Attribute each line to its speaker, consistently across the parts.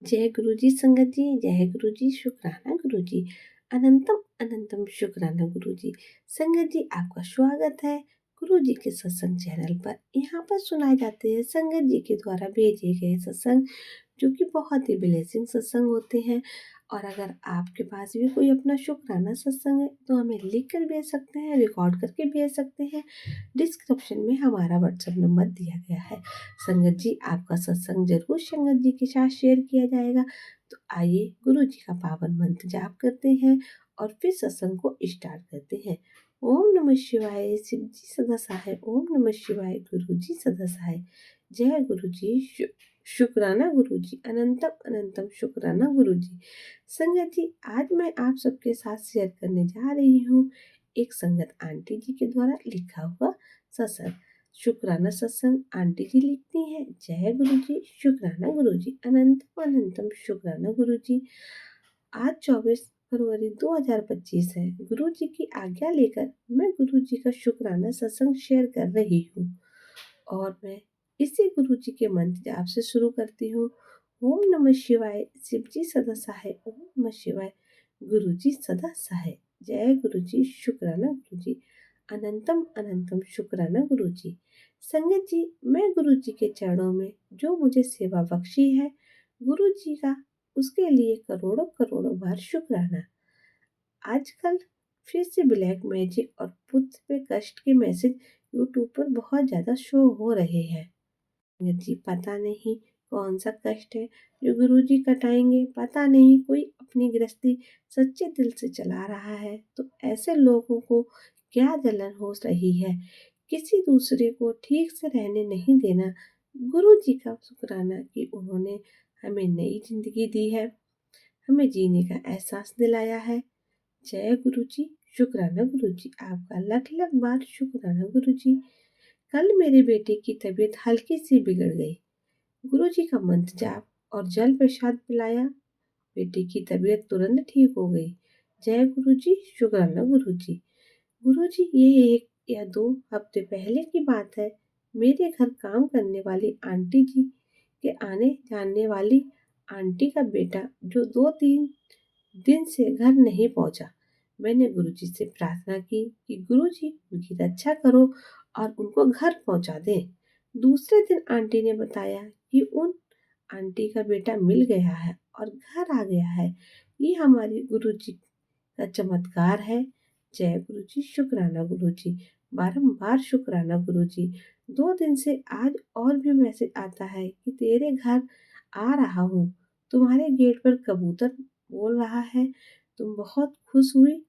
Speaker 1: जय गुरु जी संगत जी, जय गुरु जी, शुक्राना गुरु जी, अनंतम अनंतम शुक्राना गुरु जी। संगत जी, आपका स्वागत है गुरु जी के सत्संग चैनल पर। यहाँ पर सुनाए जाते हैं संगत जी के द्वारा भेजे गए सत्संग, जो कि बहुत ही ब्लेसिंग सत्संग होते हैं। और अगर आपके पास भी कोई अपना शुक्राना सत्संग है तो हमें लिख कर भेज सकते हैं, रिकॉर्ड करके भेज सकते हैं। डिस्क्रिप्शन में हमारा व्हाट्सएप नंबर दिया गया है। संगत जी, आपका सत्संग जरूर संगत जी के साथ शेयर किया जाएगा। तो आइए गुरु जी का पावन मंत्र जाप करते हैं और फिर सत्संग को स्टार्ट करते हैं। ओम नमः शिवाय, शिव जी सदा सहाय। ओम नमः शिवाय, गुरु जी सदा सहाय। जय गुरु जी, शुक्राना गुरु जी, अनंतम अनंतम शुक्राना गुरु जी। संगत जी, आज मैं आप सबके साथ शेयर करने जा रही हूँ एक संगत आंटी जी के द्वारा लिखा हुआ सत्संग। शुक्राना सत्संग आंटी जी लिखती हैं, जय गुरु जी, शुक्राना गुरु जी, अनंतम अनंतम शुक्राना गुरु जी। आज 24 फरवरी 2025 है। गुरु जी की आज्ञा लेकर मैं गुरु जी का शुक्राना सत्संग शेयर कर रही हूँ और मैं इसी गुरु जी के मंत्र जाप से शुरू करती हूँ। ओम नमः शिवाय, शिव जी सदा सहाय। ओम नमः शिवाय, गुरु जी सदा सहाय। जय गुरु जी, शुक्राना गुरु जी, अनंतम अनंतम शुक्राना गुरु जी। संगत जी, मैं गुरु जी के चरणों में जो मुझे सेवा बख्शी है गुरु जी का, उसके लिए करोड़ों करोड़ों बार शुक्राना। आजकल फिर से ब्लैक मैजिक और पुत्र पे कष्ट के मैसेज यूट्यूब पर बहुत ज़्यादा शो हो रहे हैं। जी, पता नहीं कौन सा कष्ट है जो गुरु जी कटाएंगे। पता नहीं कोई अपनी गृहस्थी सच्चे दिल से चला रहा है तो ऐसे लोगों को क्या जलन हो रही है। किसी दूसरे को ठीक से रहने नहीं देना। गुरु जी का शुक्राना कि उन्होंने हमें नई जिंदगी दी है, हमें जीने का एहसास दिलाया है। जय गुरु जी, शुक्राना गुरु जी, आपका लख लख बार शुक्राना गुरु जी। कल मेरे बेटे की तबीयत हल्की सी बिगड़ गई। गुरु जी का मंत्र जाप और जल प्रसाद पिलाया, बेटी की तबीयत तुरंत ठीक हो गई। जय गुरु जी, शुक्राना गुरु जी। गुरु जी, ये 1 या 2 हफ्ते पहले की बात है। मेरे घर काम करने वाली आंटी जी के आने जानने वाली आंटी का बेटा जो 2-3 दिन से घर नहीं पहुंचा। मैंने गुरुजी से प्रार्थना की कि गुरुजी उनकी रक्षा करो और उनको घर पहुंचा दें। दूसरे दिन आंटी ने बताया कि उन आंटी का बेटा मिल गया है और घर आ गया है। ये हमारी गुरुजी का चमत्कार है। जय गुरु जी, शुक्राना गुरु जी, बारंबार शुक्राना गुरु जी। 2 दिन से आज और भी मैसेज आता है कि तेरे घर आ रहा हूँ, तुम्हारे गेट पर कबूतर बोल रहा है। तुम बहुत खुश हुई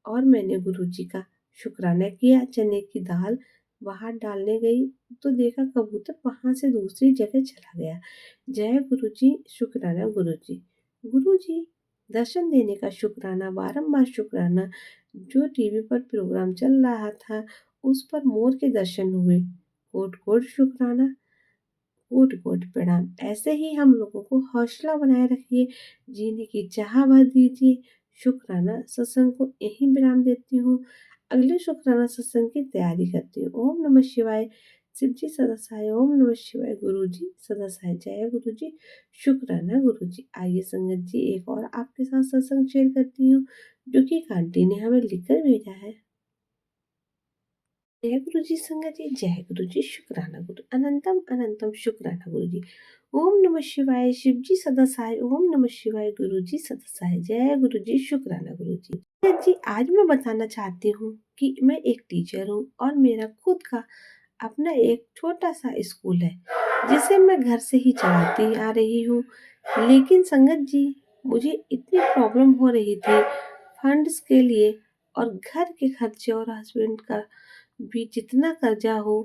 Speaker 1: और मैंने गुरु जी का शुक्राना किया। चने की दाल बाहर डालने गई तो देखा कबूतर वहां से दूसरी जगह चला गया। जय गुरु जी, शुक्राना गुरु जी। गुरु जी, दर्शन देने का शुक्राना, बारंबार शुक्राना। जो टीवी पर प्रोग्राम चल रहा था उस पर मोर के दर्शन हुए। कोट कोट शुक्राना, कोट कोट प्रणाम। ऐसे ही हम लोगों को हौसला बनाए रखिए, जीने की चाह भर दीजिए। शुक्राना सत्संग को यहीं विराम देती हूँ। अगले शुक्राना सत्संग की तैयारी करती हूँ। ओम नमः शिवाय, शिव जी सदा सहाय। ओम नमः शिवाय, गुरु जी सदा सहाय। जय गुरु जी, शुक्राना गुरु जी। आइए संगत जी, एक और आपके साथ सत्संग शेयर करती हूँ जो कि एक आंटी ने हमें लिखकर भेजा है। जय गुरु जी संगत जी, जय गुरु जी, शुक्राना गुरु, अनंतम अनंतम शुक्राना गुरु जी। ओम नमः शिवाय, शिव जी सदा सहाय। ओम नमः शिवाय, गुरु जी सदा सहाय। जय गुरु जी, शुक्राना गुरु जी। संगत जी, आज मैं बताना चाहती हूँ कि मैं एक टीचर हूँ और मेरा खुद का अपना एक छोटा सा स्कूल है जिसे मैं घर से ही चलाती आ रही हूँ। लेकिन संगत जी, मुझे इतनी प्रॉब्लम हो रही थी फंड्स के लिए और घर के खर्चे और हस्बैंड का भी जितना कर्जा हो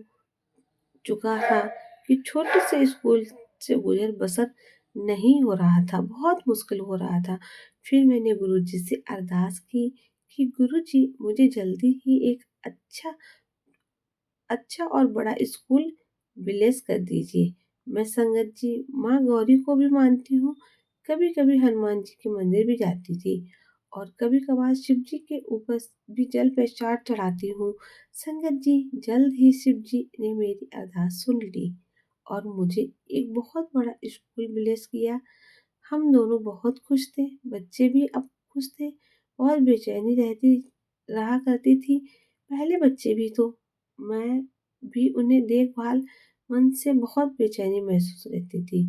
Speaker 1: चुका था कि छोटे से स्कूल से गुजर बसर नहीं हो रहा था, बहुत मुश्किल हो रहा था। फिर मैंने गुरुजी से अरदास की कि गुरुजी मुझे जल्दी ही एक अच्छा अच्छा और बड़ा स्कूल ब्लेस कर दीजिए। मैं संगत जी माँ गौरी को भी मानती हूँ, कभी कभी हनुमान जी के मंदिर भी जाती थी और कभी कभार शिव जी के ऊपर भी जल प्रसाद चढ़ाती हूँ। संगत जी, जल्द ही शिव जी ने मेरी अरदास सुन ली और मुझे एक बहुत बड़ा स्कूल ब्लेस किया। हम दोनों बहुत खुश थे, बच्चे भी अब खुश थे और बेचैनी रहती रहा करती थी। पहले बच्चे भी तो मैं भी उन्हें देखभाल मन से बहुत बेचैनी महसूस रहती थी।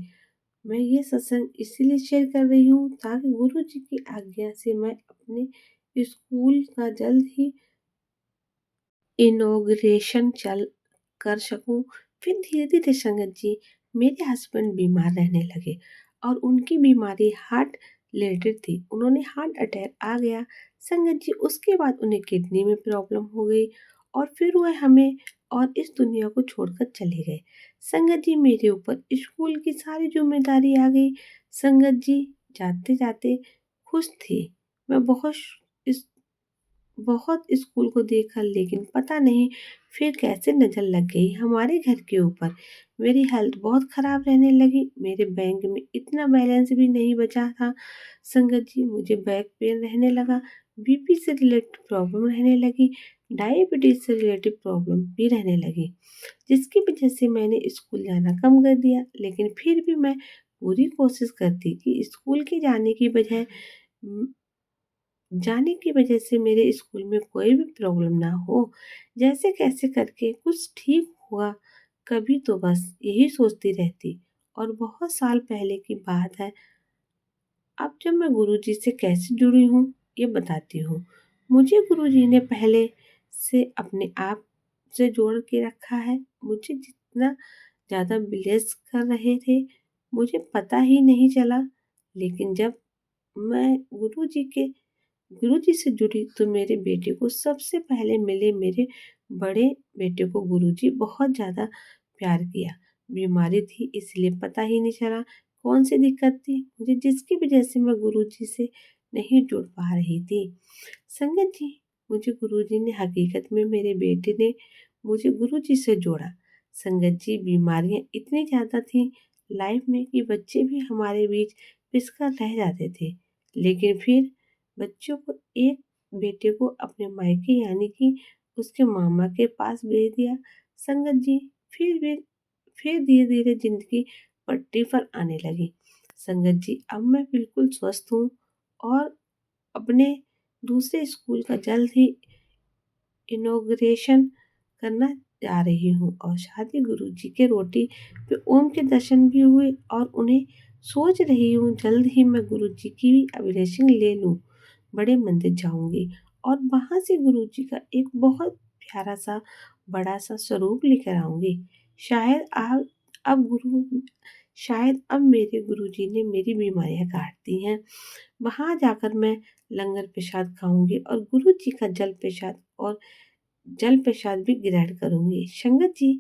Speaker 1: मैं ये सत्संग इसीलिए शेयर कर रही हूँ ताकि गुरु जी की आज्ञा से मैं अपने स्कूल का जल्द ही इनॉग्रेशन चल कर सकूं। फिर धीरे धीरे संगत जी मेरे हस्बैंड बीमार रहने लगे और उनकी बीमारी हार्ट रिलेटेड थी। उन्होंने हार्ट अटैक आ गया संगत जी। उसके बाद उन्हें किडनी में प्रॉब्लम हो गई और फिर वह हमें और इस दुनिया को छोड़कर चले गए। संगत जी मेरे ऊपर स्कूल की सारी जिम्मेदारी आ गई। संगत जी जाते जाते खुश थी। मैं बहुत स्कूल को देखा लेकिन पता नहीं फिर कैसे नजर लग गई हमारे घर के ऊपर। मेरी हेल्थ बहुत खराब रहने लगी। मेरे बैंक में इतना बैलेंस भी नहीं बचा था। संगत जी मुझे बैक पेन रहने लगा, बीपी से रिलेटेड प्रॉब्लम रहने लगी, डायबिटीज से रिलेटेड प्रॉब्लम भी रहने लगी, जिसकी वजह से मैंने स्कूल जाना कम कर दिया। लेकिन फिर भी मैं पूरी कोशिश करती कि स्कूल के जाने की वजह से मेरे स्कूल में कोई भी प्रॉब्लम ना हो। जैसे कैसे करके कुछ ठीक हुआ, कभी तो बस यही सोचती रहती। और बहुत साल पहले की बात है। अब जब मैं गुरुजी से कैसे जुड़ी हूँ ये बताती हूँ। मुझे गुरुजी ने पहले से अपने आप से जोड़ के रखा है। मुझे जितना ज़्यादा ब्लेस कर रहे थे मुझे पता ही नहीं चला। लेकिन जब मैं गुरुजी से जुड़ी तो मेरे बेटे को सबसे पहले मिले। मेरे बड़े बेटे को गुरुजी बहुत ज़्यादा प्यार किया। बीमारी थी इसलिए पता ही नहीं चला कौन सी दिक्कत थी मुझे, जिसकी वजह से मैं गुरुजी से नहीं जुड़ पा रही थी। संगत जी मुझे गुरुजी ने हकीकत में मेरे बेटे ने मुझे गुरुजी से जोड़ा। संगत जी बीमारियां इतनी ज़्यादा थी लाइफ में कि बच्चे भी हमारे बीच पिसकर रह जाते थे। लेकिन फिर बच्चों को एक बेटे को अपने मायके यानी कि उसके मामा के पास भेज दिया। संगत जी फिर धीरे धीरे जिंदगी पटरी पर आने लगी। संगत जी अब मैं बिल्कुल स्वस्थ हूँ और अपने दूसरे स्कूल का जल्द ही इनॉग्रेशन करना जा रही हूँ और साथ ही गुरु जी के रोटी पे ओम के दर्शन भी हुए और उन्हें सोच रही हूँ जल्द ही मैं गुरु जी की भी अभिलेशन ले लूँ। बड़े मंदिर जाऊंगी और वहां से गुरु जी का एक बहुत प्यारा सा बड़ा सा स्वरूप लेकर आऊंगी। शायद आप अब गुरु शायद अब मेरे गुरु जी ने मेरी बीमारियां काट दी हैं। वहां जाकर मैं लंगर प्रसाद खाऊंगी और गुरु जी का जल प्रसाद भी ग्रहण करूंगी। संगत जी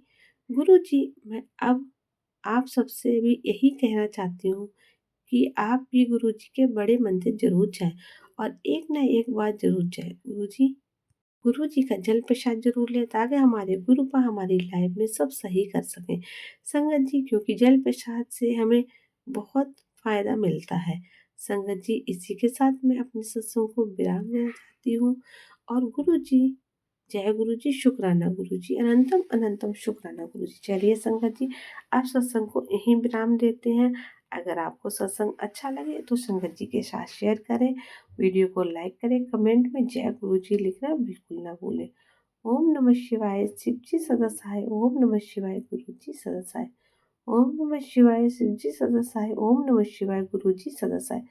Speaker 1: गुरु जी मैं अब आप सबसे भी यही कहना चाहती हूँ कि आप भी गुरु जी के बड़े मंदिर जरूर जाएं और एक ना एक बार जरूर जाएं। गुरु जी का जल प्रसाद जरूर लें ताकि हमारे गुरु पर हमारी लाइफ में सब सही कर सकें। संगत जी क्योंकि जल प्रसाद से हमें बहुत फायदा मिलता है। संगत जी इसी के साथ मैं अपने सत्संग को विराम देना चाहती हूँ। और गुरु जी जय गुरु जी, शुक्राना गुरु जी, अनंतम अनंतम शुक्राना गुरु जी। चलिए संगत जी आप सत्संग को यहीं विराम देते हैं। अगर आपको सत्संग अच्छा लगे तो संगत जी के साथ शेयर करें, वीडियो को लाइक करें, कमेंट में जय गुरु जी लिखना बिल्कुल ना भूलें। ओम नमः शिवाय शिव जी सदसाय, ओम नमः शिवाय गुरु जी सदसाय, ओम नमः शिवाय शिव जी सदसाय, ओम नमः शिवाय गुरु जी सदसाय।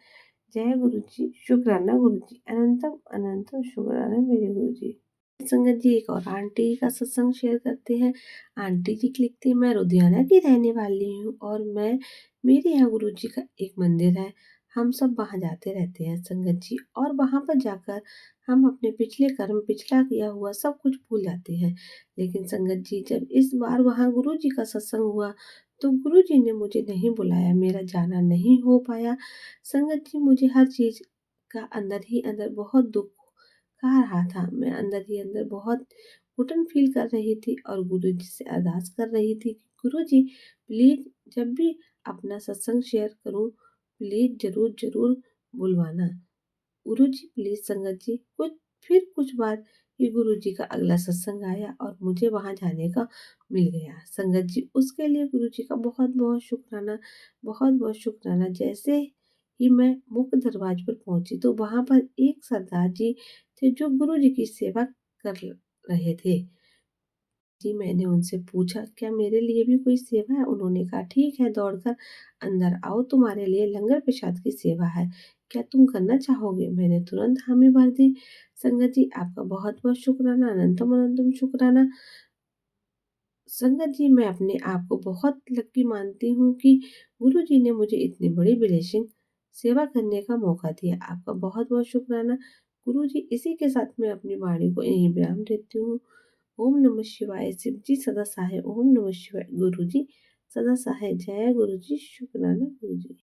Speaker 1: जय गुरु जी, शुक्राना गुरु जी, अनंतम अनंतम शुक्राना मेरे गुरु जी। संगत जी एक और आंटी का सत्संग शेयर करते हैं। आंटी जी लिखती हैं मैं लुधियाना की रहने वाली हूँ और मेरे यहाँ गुरु जी का एक मंदिर है। हम सब वहाँ जाते रहते हैं संगत जी और वहाँ पर जाकर हम अपने पिछले कर्म पिछला किया हुआ सब कुछ भूल जाते हैं। लेकिन संगत जी जब इस बार वहाँ गुरु जी का सत्संग हुआ तो गुरु जी ने मुझे नहीं बुलाया, मेरा जाना नहीं हो पाया। संगत जी मुझे हर चीज का अंदर ही अंदर बहुत दुख कह रहा था। मैं अंदर ही अंदर बहुत घुटन फील कर रही थी और गुरु जी से अरदास कर रही थी कि गुरु जी प्लीज जब भी अपना सत्संग शेयर करूं प्लीज जरूर जरूर बुलवाना। गुरु जी प्लीज संगत जी कुछ बार ये गुरु जी का अगला सत्संग आया और मुझे वहां जाने का मिल गया। संगत जी उसके लिए गुरु जी का बहुत बहुत शुक्राना, बहुत बहुत शुक्राना। जैसे ही मैं मुख्य दरवाजे पर पहुंची तो वहां पर एक सरदार जी थे जो गुरुजी की सेवा कर रहे थे। जी मैंने उनसे पूछा क्या मेरे लिए भी कोई सेवा है? उन्होंने कहा ठीक है, दौड़कर अंदर आओ, तुम्हारे लिए लंगर प्रसाद की सेवा है, क्या तुम करना चाहोगे? मैंने तुरंत हामी भर दी। संगत जी आपका बहुत बहुत शुक्राना, अनंतम अनंतम शुक्राना। संगत जी मैं अपने आप को बहुत लकी मानती हूँ कि गुरु जी ने मुझे इतनी बड़ी ब्लेसिंग सेवा करने का मौका दिया। आपका बहुत बहुत शुक्राना गुरु जी। इसी के साथ मैं अपनी वाणी को यहीं विराम देती हूँ। ओम नमः शिवाय। शिव जी सदा सहाय। ओम नमः शिवाय। गुरु जी सदा सहाय। जय गुरु जी। शुक्राना गुरु जी।